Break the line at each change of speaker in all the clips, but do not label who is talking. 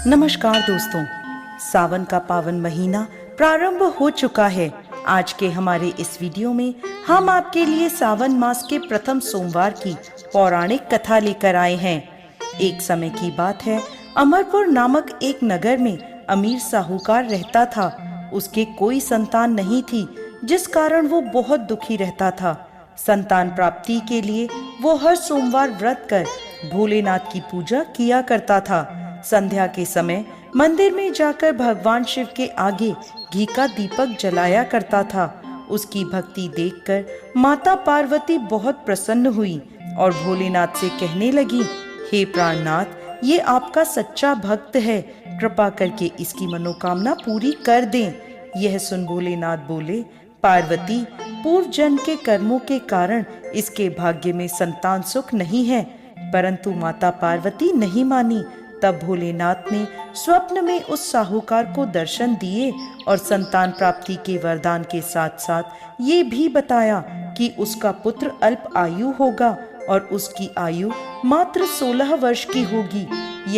नमस्कार दोस्तों, सावन का पावन महीना प्रारंभ हो चुका है। आज के हमारे इस वीडियो में हम आपके लिए सावन मास के प्रथम सोमवार की पौराणिक कथा लेकर आए हैं। एक समय की बात है, अमरपुर नामक एक नगर में अमीर साहूकार रहता था। उसके कोई संतान नहीं थी, जिस कारण वो बहुत दुखी रहता था। संतान प्राप्ति के लिए वो हर सोमवार व्रत कर भोलेनाथ की पूजा किया करता था। संध्या के समय मंदिर में जाकर भगवान शिव के आगे घी का दीपक जलाया करता था। उसकी भक्ति देखकर माता पार्वती बहुत प्रसन्न हुई और भोलेनाथ से कहने लगी, हे प्राणनाथ, ये आपका सच्चा भक्त है, कृपा करके इसकी मनोकामना पूरी कर दें। यह सुन भोलेनाथ बोले, पार्वती, पूर्व जन्म के कर्मों के कारण इसके भाग्य में संतान सुख नहीं है। परंतु माता पार्वती नहीं मानी। तब भोलेनाथ ने स्वप्न में उस साहूकार को दर्शन दिए और संतान प्राप्ति के वरदान के साथ साथ ये भी बताया कि उसका पुत्र अल्प आयु होगा और उसकी आयु मात्र 16 वर्ष की होगी।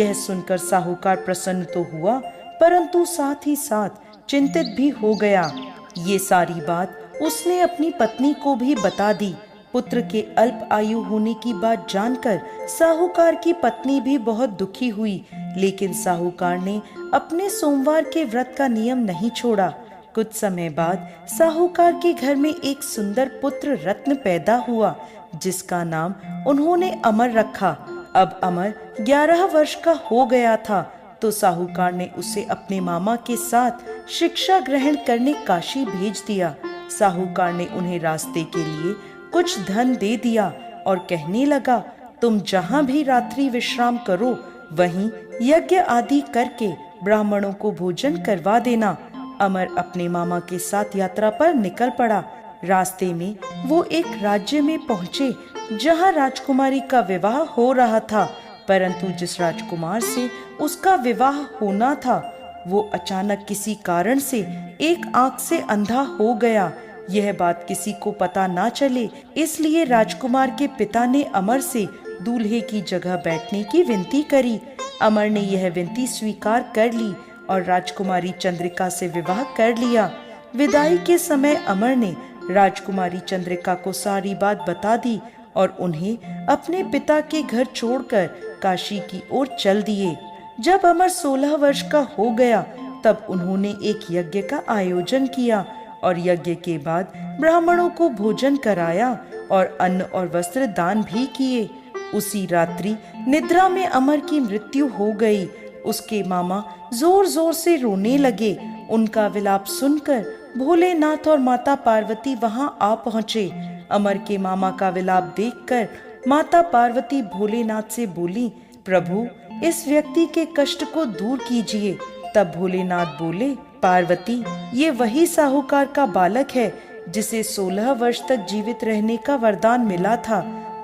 यह सुनकर साहूकार प्रसन्न तो हुआ, परंतु साथ ही साथ चिंतित भी हो गया। ये सारी बात उसने अपनी पत्नी को भी बता दी। पुत्र के अल्प आयु होने की बात जानकर साहूकार की पत्नी भी बहुत दुखी हुई, लेकिन साहूकार ने अपने सोमवार के व्रत का नियम नहीं छोड़ा। कुछ समय बाद साहूकार के घर में एक सुंदर पुत्र रत्न पैदा हुआ, जिसका नाम उन्होंने अमर रखा। अब अमर 11 वर्ष का हो गया था, तो साहूकार ने उसे अपने मामा के साथ शिक्षा ग्रहण करने काशी भेज दिया। साहूकार ने उन्हें रास्ते के लिए कुछ धन दे दिया और कहने लगा, तुम जहाँ भी रात्रि विश्राम करो, वहीं यज्ञ आदि करके ब्राह्मणों को भोजन करवा देना। अमर अपने मामा के साथ यात्रा पर निकल पड़ा। रास्ते में वो एक राज्य में पहुँचे, जहाँ राजकुमारी का विवाह हो रहा था, परंतु जिस राजकुमार से उसका विवाह होना था, वो अचानक किसी कारण से एक आंख से अंधा हो गया। यह बात किसी को पता ना चले, इसलिए राजकुमार के पिता ने अमर से दूल्हे की जगह बैठने की विनती करी। अमर ने यह विनती स्वीकार कर ली और राजकुमारी चंद्रिका से विवाह कर लिया। विदाई के समय अमर ने राजकुमारी चंद्रिका को सारी बात बता दी और उन्हें अपने पिता के घर छोड़कर काशी की ओर चल दिए। जब अमर 16 वर्ष का हो गया, तब उन्होंने एक यज्ञ का आयोजन किया और यज्ञ के बाद ब्राह्मणों को भोजन कराया और अन्न और वस्त्र दान भी किए। उसी रात्रि निद्रा में अमर की मृत्यु हो गई। उसके मामा जोर जोर से रोने लगे। उनका विलाप सुनकर भोलेनाथ और माता पार्वती वहां आ पहुँचे। अमर के मामा का विलाप देखकर माता पार्वती भोलेनाथ से बोली, प्रभु, इस व्यक्ति के कष्ट को दूर कीजिए। तब भोलेनाथ बोले, पार्वती, ये वही साहूकार का बालक है जिसे 16 वर्ष तक जीवित रहने का वरदान मिला था।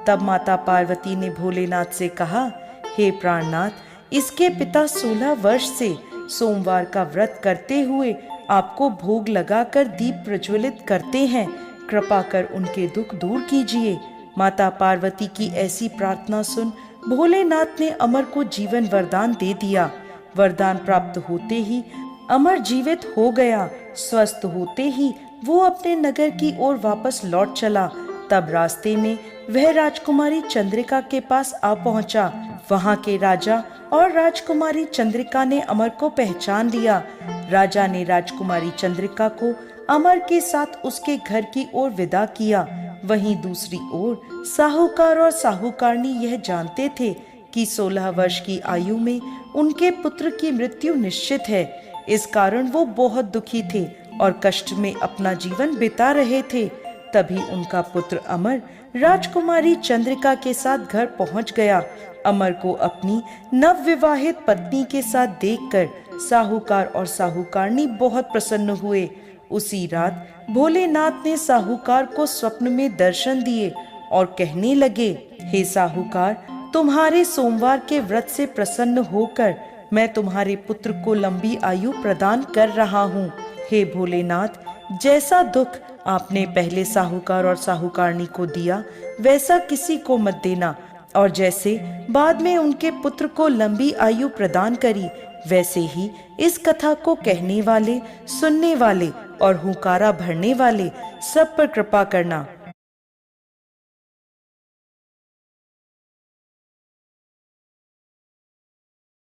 तब माता पार्वती ने भोलेनाथ से कहा, हे प्राणनाथ, इसके पिता 16 वर्ष से सोमवार का व्रत करते हुए आपको भोग लगाकर दीप प्रज्वलित करते हैं, कृपा कर उनके दुख दूर कीजिए। माता पार्वती की ऐसी प्रार्थना सुन भोलेनाथ ने अमर को जीवन वरदान दे दिया। वरदान प्राप्त होते ही अमर जीवित हो गया। स्वस्थ होते ही वो अपने नगर की ओर वापस लौट चला। तब रास्ते में वह राजकुमारी चंद्रिका के पास आ पहुंचा। वहां के राजा और राजकुमारी चंद्रिका ने अमर को पहचान लिया। राजा ने राजकुमारी चंद्रिका को अमर के साथ उसके घर की ओर विदा किया। वहीं दूसरी ओर साहूकार और साहूकारनी यह जानते थे कि 16 वर्ष की आयु में उनके पुत्र की मृत्यु निश्चित है। इस कारण वो बहुत दुखी थे और कष्ट में अपना जीवन बिता रहे थे। तभी उनका पुत्र अमर राजकुमारी चंद्रिका के साथ घर पहुंच गया। अमर को अपनी नवविवाहित पत्नी के साथ देखकर साहूकार और साहूकारनी बहुत प्रसन्न हुए। उसी रात भोलेनाथ ने साहूकार को स्वप्न में दर्शन दिए और कहने लगे, हे साहूकार, तुम्हारे सोमवार के व्रत से प्रसन्न होकर मैं तुम्हारे पुत्र को लंबी आयु प्रदान कर रहा हूँ। हे भोलेनाथ, जैसा दुख आपने पहले साहूकार और साहूकारनी को दिया, वैसा किसी को मत देना। और जैसे बाद में उनके पुत्र को लंबी आयु प्रदान करी, वैसे ही इस कथा को कहने वाले, सुनने वाले और हुंकारा भरने वाले सब पर कृपा करना।